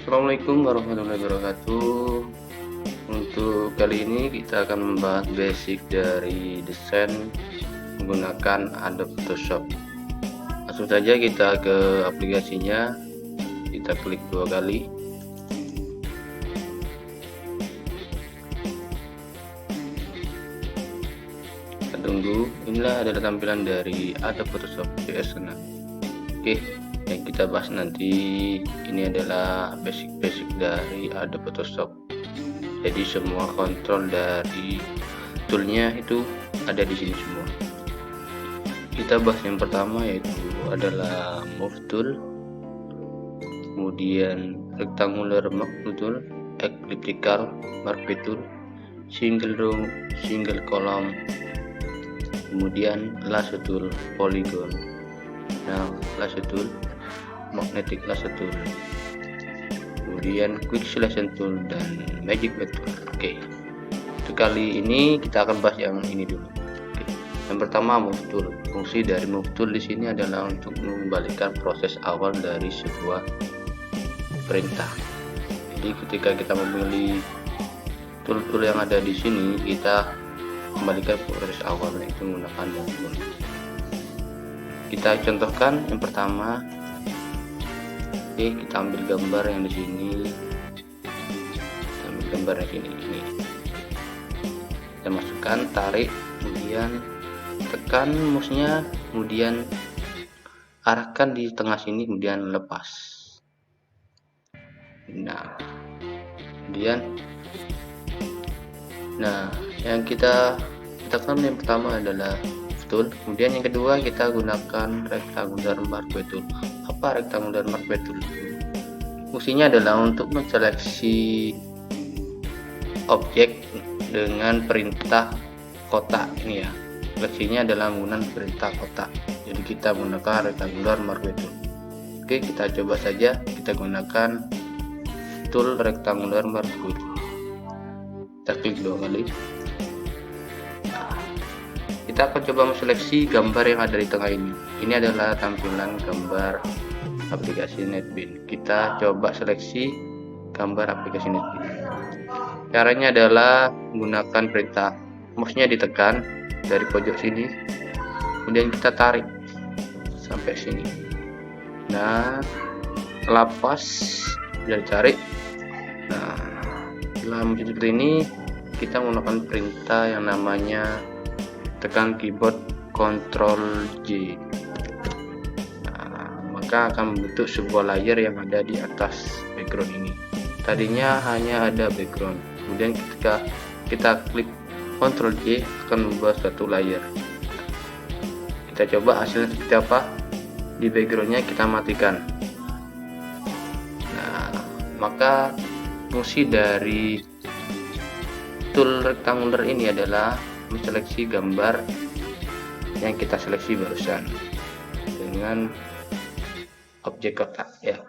Assalamualaikum warahmatullahi wabarakatuh. Untuk kali ini kita akan membahas basic dari desain menggunakan Adobe Photoshop. Langsung saja kita ke aplikasinya, kita klik 2 kali. Kita tunggu. Inilah adalah tampilan dari Adobe Photoshop CS Senang. Oke, yang kita bahas nanti ini adalah basic dari Adobe Photoshop. Jadi semua kontrol dari toolnya itu ada di sini semua. Kita bahas yang pertama yaitu adalah Move Tool, kemudian Rectangular Marquee Tool, Elliptical Marquee Tool, Single Row, Single Column, kemudian Lasso Tool, Polygon, Lasso Tool, Magnetic Lasso Tool, kemudian Quick Selection Tool, dan Magic Wand Tool. Oke, untuk kali ini kita akan bahas yang ini dulu. Oke. Yang pertama, Move Tool. Fungsi dari Move Tool di sini adalah untuk mengembalikan proses awal dari sebuah perintah. Jadi ketika kita memilih tool-tool yang ada di sini, kita kembalikan proses awal yaitu menggunakan Move Tool. Kita contohkan yang pertama. Oke, kita ambil gambar yang di sini. Kita ambil gambar yang sini. Ini. Kita masukkan, tarik, kemudian tekan mouse-nya, kemudian arahkan di tengah sini, kemudian lepas. Nah, kemudian, yang kita tekan yang pertama adalah tool, kemudian yang kedua kita gunakan Rectangular Marquee Tool. Apa Rectangular Marquee Tool? Fungsinya adalah untuk menseleksi objek dengan perintah kotak ini ya. Seleksinya adalah menggunakan perintah kotak. Jadi kita menggunakan Rectangular Marquee Tool. Oke, kita coba saja. Kita gunakan tool Rectangular Marquee Tool. Kita klik 2 kali. Kita akan coba menseleksi gambar yang ada di tengah ini. Ini adalah tampilan gambar aplikasi NetBeans. Kita coba seleksi gambar aplikasi NetBeans. Caranya adalah menggunakan perintah mouse-nya ditekan dari pojok sini, kemudian kita tarik sampai sini. Nah, lepas sudah ditarik. Nah, setelah seperti ini, kita menggunakan perintah yang namanya tekan keyboard Ctrl J. Nah, maka akan membentuk sebuah layer yang ada di atas background ini. Tadinya hanya ada background, kemudian ketika kita klik Ctrl J akan membuat suatu layer. Kita coba hasilnya seperti apa. Di backgroundnya kita matikan. Nah, maka fungsi dari tool rectangular ini adalah menseleksi gambar yang kita seleksi barusan dengan objek kotak ya.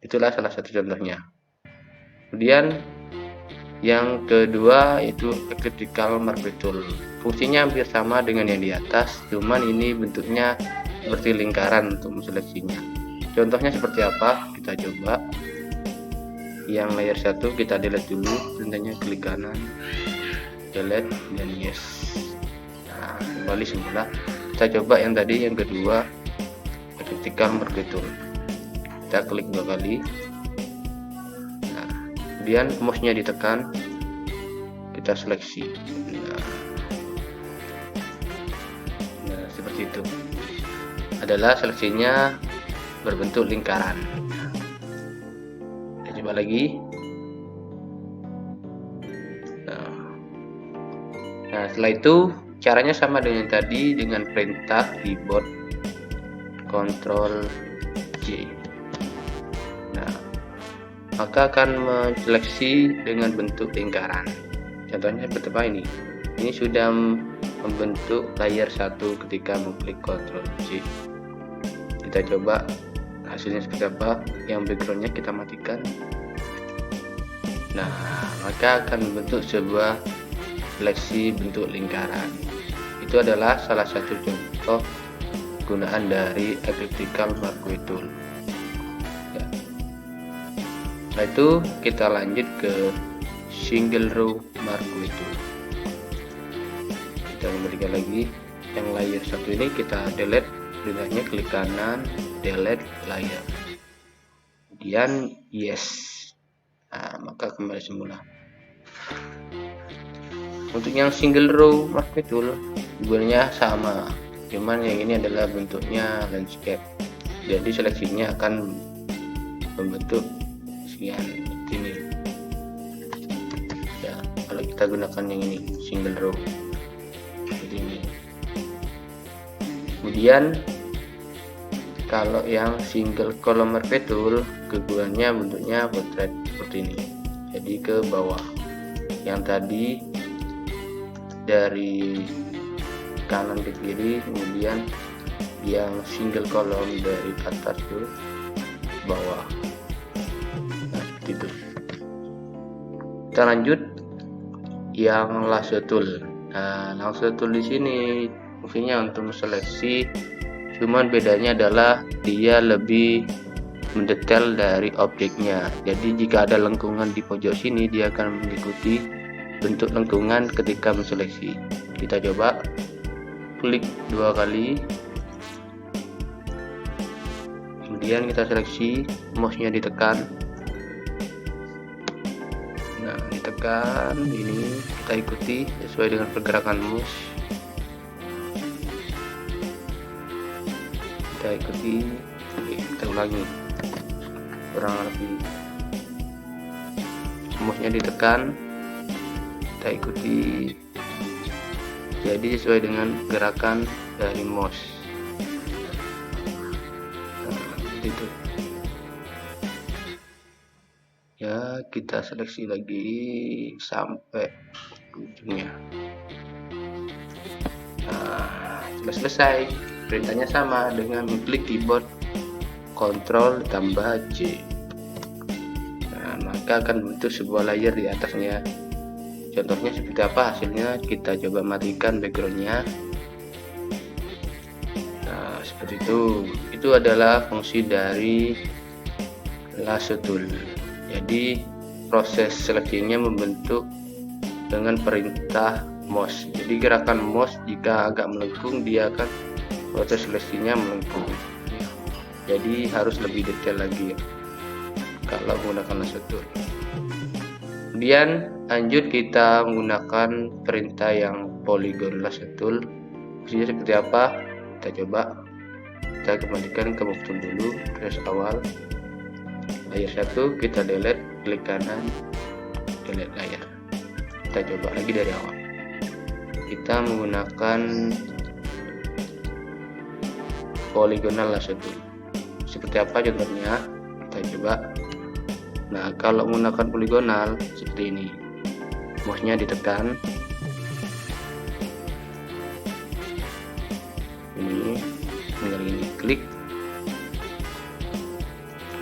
Itulah salah satu contohnya. Kemudian yang kedua yaitu Elliptical Marquee Tool. Fungsinya hampir sama dengan yang di atas, cuman ini bentuknya seperti lingkaran untuk menseleksinya. Contohnya seperti apa? Kita coba. Yang layer 1 kita delete dulu, perintahnya klik kanan, delete, dan yes. Nah, kembali semula. Kita coba yang tadi, yang kedua, Elliptical Marquee Tool. Kita klik 2 kali. Nah, kemudian mouse-nya ditekan, kita seleksi. Nah, seperti itu. Adalah seleksinya berbentuk lingkaran. Kita coba lagi. Nah, setelah itu caranya sama dengan tadi, dengan perintah keyboard Ctrl J. Nah, maka akan menseleksi dengan bentuk lingkaran. Contohnya seperti apa ini? Ini sudah membentuk layer 1 ketika mengklik Ctrl J. Kita coba hasilnya seperti apa. Yang backgroundnya kita matikan. Nah, maka akan membentuk sebuah seleksi bentuk lingkaran. Itu adalah salah satu contoh penggunaan dari Elliptical Marquee Tool. Ya. Setelah itu kita lanjut ke single row marquee tool. Kita kembalikan lagi yang layer satu ini, kita delete, perintahnya klik kanan, delete layer, kemudian yes. Nah, maka kembali semula. Untuk yang single row marquee tool tujuannya sama, cuman yang ini adalah bentuknya landscape, jadi seleksinya akan membentuk sekian ini ya. Kalau kita gunakan yang ini single row seperti ini. Kemudian kalau yang single column marquee tool kegunaannya bentuknya portrait seperti ini, jadi ke bawah. Yang tadi dari kanan ke kiri, kemudian yang single column dari atas ke bawah. Nah, seperti itu. Kita lanjut yang lasso tool. Nah, lasso tool di sini fungsinya untuk seleksi, cuman bedanya adalah dia lebih mendetail dari objeknya. Jadi jika ada lengkungan di pojok sini, dia akan mengikuti bentuk lengkungan ketika menseleksi. Kita coba klik 2 kali, kemudian kita seleksi, mouse-nya ditekan. Nah, ditekan ini, kita ikuti sesuai dengan pergerakan mouse. Kita ikuti, kita ulangi kurang lebih. Mouse-nya ditekan, kita ikuti, jadi sesuai dengan gerakan dari mouse. Nah, itu ya, kita seleksi lagi sampai ujungnya. Nah, sudah selesai. Perintahnya sama dengan klik keyboard Ctrl tambah J. Nah, maka akan bentuk sebuah layer di atasnya. Contohnya seperti apa hasilnya, kita coba matikan backgroundnya. Nah, seperti itu. Itu adalah fungsi dari lasso tool. Jadi proses seleksinya membentuk dengan perintah mouse. Jadi gerakan mouse jika agak melengkung, dia akan proses seleksinya melengkung. Jadi harus lebih detail lagi kalau menggunakan lasso tool. Kemudian lanjut kita menggunakan perintah yang polygon lasso tool. Fungsinya seperti apa? Kita coba. Kita kembalikan ke move tool dulu, press awal. Layer 1 kita delete, klik kanan, delete layer. Kita coba lagi dari awal. Kita menggunakan polygonal lasso tool. Seperti apa contohnya? Kita coba. Nah, kalau menggunakan poligonal seperti ini, mouse-nya ditekan, ini tinggal ini, klik,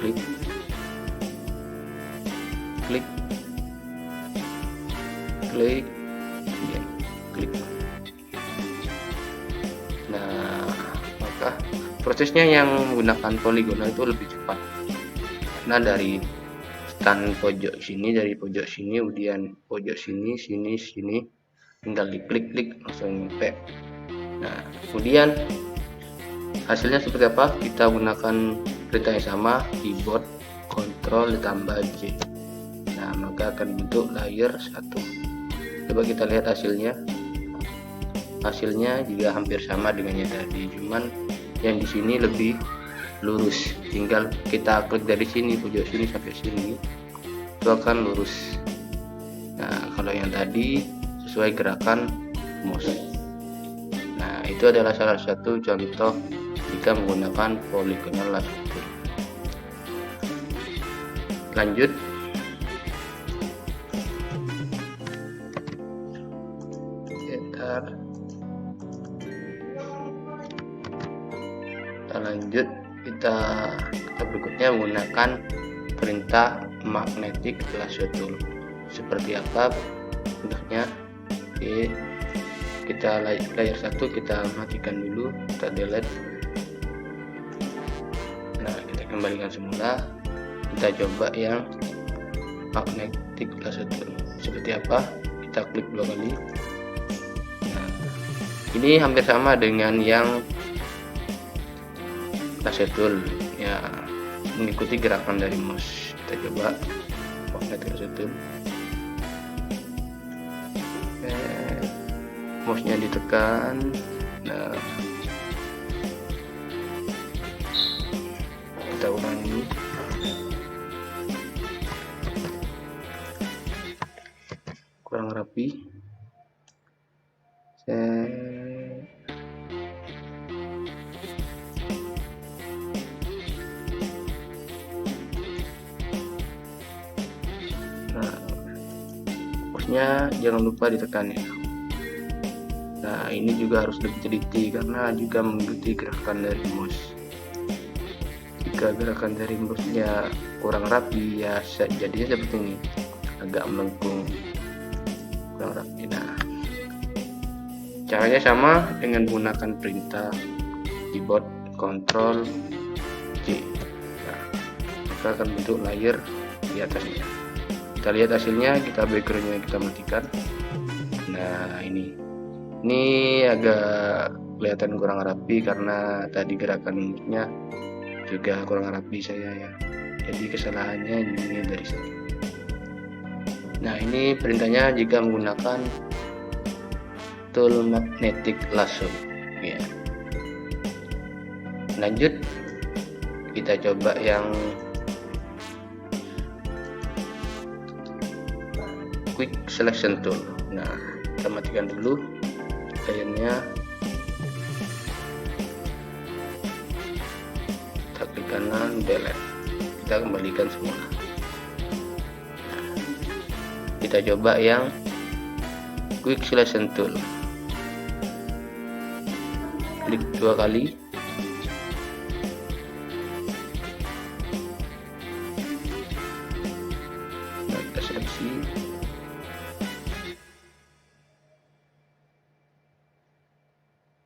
klik, klik, klik, kemudian klik. Nah, maka prosesnya yang menggunakan poligonal itu lebih cepat, karena dari stand pojok sini, dari pojok sini, kemudian pojok sini, sini, tinggal diklik-klik langsung nyampe. Nah, kemudian hasilnya seperti apa? Kita gunakan perintah yang sama, keyboard Ctrl ditambah J. Nah, maka akan bentuk layer 1. Coba kita lihat hasilnya. Hasilnya juga hampir sama dengan yang tadi, cuman yang di sini lebih lurus. Tinggal kita klik dari sini, pojok sini sampai sini, itu akan lurus. Nah, kalau yang tadi sesuai gerakan mouse. Nah, itu adalah salah satu contoh jika menggunakan polygonal lasso tool. Lanjut, kita lanjut. Kita berikutnya menggunakan perintah magnetic lasso tool. Seperti apa contohnya? Oke, kita layer 1 kita matikan dulu, kita delete. Nah, kita kembalikan semula. Kita coba yang magnetic lasso tool. Seperti apa? Kita klik 2 kali. Nah, ini hampir sama dengan yang lasso tool ya, mengikuti gerakan dari mouse. Kita coba magnetic lasso tool. Mouse-nya ditekan. Nah, kita ulangi. Kurang rapi. Nah, mouse-nya jangan lupa ditekan ya. Nah, ini juga harus lebih teliti karena juga mengikuti gerakan dari mouse. Jika gerakan dari mouse-nya kurang rapi ya jadinya seperti ini, agak melengkung, kurang rapi. Nah, caranya sama dengan menggunakan perintah keyboard Ctrl J. Nah, maka akan bentuk layar di atasnya. Kita lihat hasilnya, kita backgroundnya kita matikan. Nah, ini agak kelihatan kurang rapi karena tadi gerakan mouse-nya juga kurang rapi saya ya. Jadi kesalahannya ini dari saya. Nah, ini perintahnya jika menggunakan tool magnetic lasso ya. Lanjut, kita coba yang quick selection tool. Nah, kita matikan dulu layarnya, kita klik kanan, delete, kita kembalikan semua. Nah, kita coba yang quick selection tool, klik 2 kali. Nah, kita seleksi.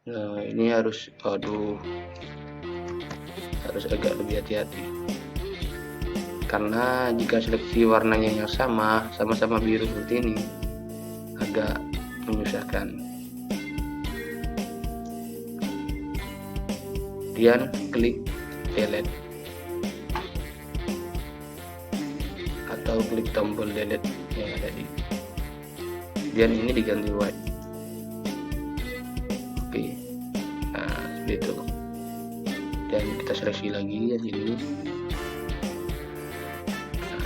Nah, ini harus agak lebih hati-hati karena jika seleksi warnanya yang sama-sama biru seperti ini agak menyusahkan. Kemudian klik delete atau klik tombol delete yang ada di, kemudian ini diganti white. Nah, seperti itu. Dan kita seleksi lagi ya sini. Nah,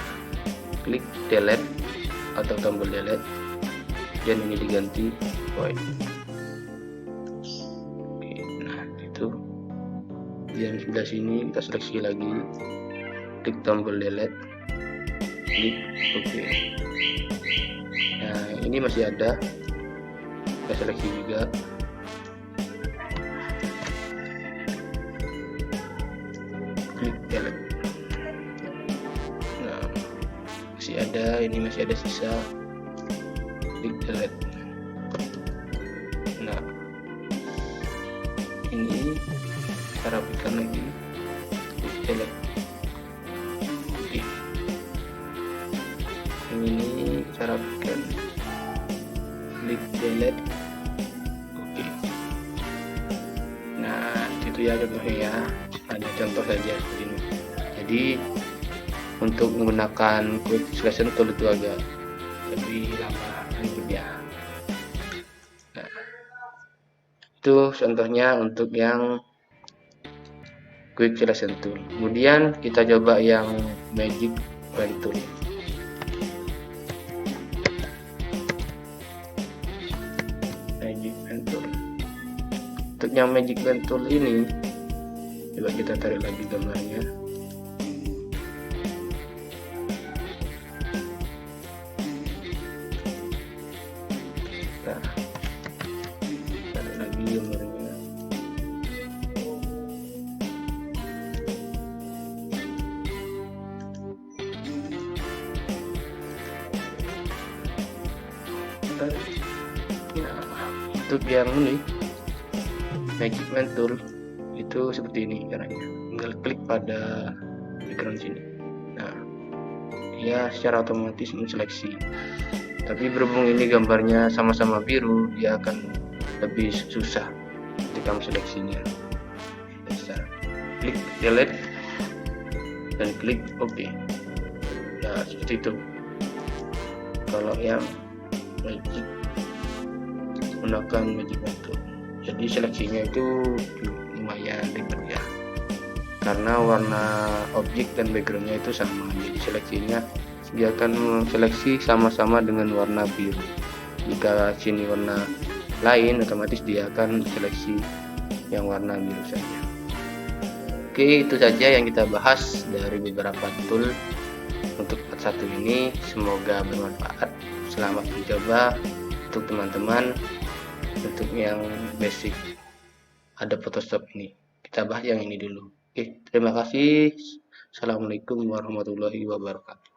klik delete atau tombol delete dan ini diganti white. Oke, nah itu. Yang sebelah sini kita seleksi lagi, klik tombol delete, klik OK. Nah, ini masih ada, kita seleksi juga. Klik delete. Nah, masih ada, ini masih ada sisa, klik delete. Nah, ini kita rapikan lagi, klik delete. Oke. Ini kita rapikan, klik delete. Oke. Nah, itu ya contohnya ya, hanya contoh saja seperti ini. Jadi untuk menggunakan quick selection tool itu agak lebih lama ya. Nah, itu contohnya untuk yang quick selection tool. Kemudian kita coba yang magic pen tool. Magic pen tool. Untuk yang magic pen tool ini, coba kita tarik lagi gambarnya. Nah, tarik lagi gambarnya. Nah, untuk yang ini magic pen tool itu seperti ini caranya, tinggal klik pada background sini. Nah, ya secara otomatis menseleksi. Tapi berhubung ini gambarnya sama-sama biru, dia akan lebih susah ketika menseleksinya. Bisa klik delete dan klik OK. Ya seperti itu. Kalau yang magic menggunakan magic method, jadi seleksinya itu lumayan ribet ya, karena warna objek dan backgroundnya itu sama. Jadi seleksinya dia akan seleksi sama-sama dengan warna biru. Jika sini warna lain, otomatis dia akan seleksi yang warna biru saja. Oke, itu saja yang kita bahas dari beberapa tool untuk part 1 ini. Semoga bermanfaat. Selamat mencoba untuk teman-teman untuk yang basic ada Photoshop ini. Kita bahas yang ini dulu. Oke, terima kasih. Assalamualaikum warahmatullahi wabarakatuh.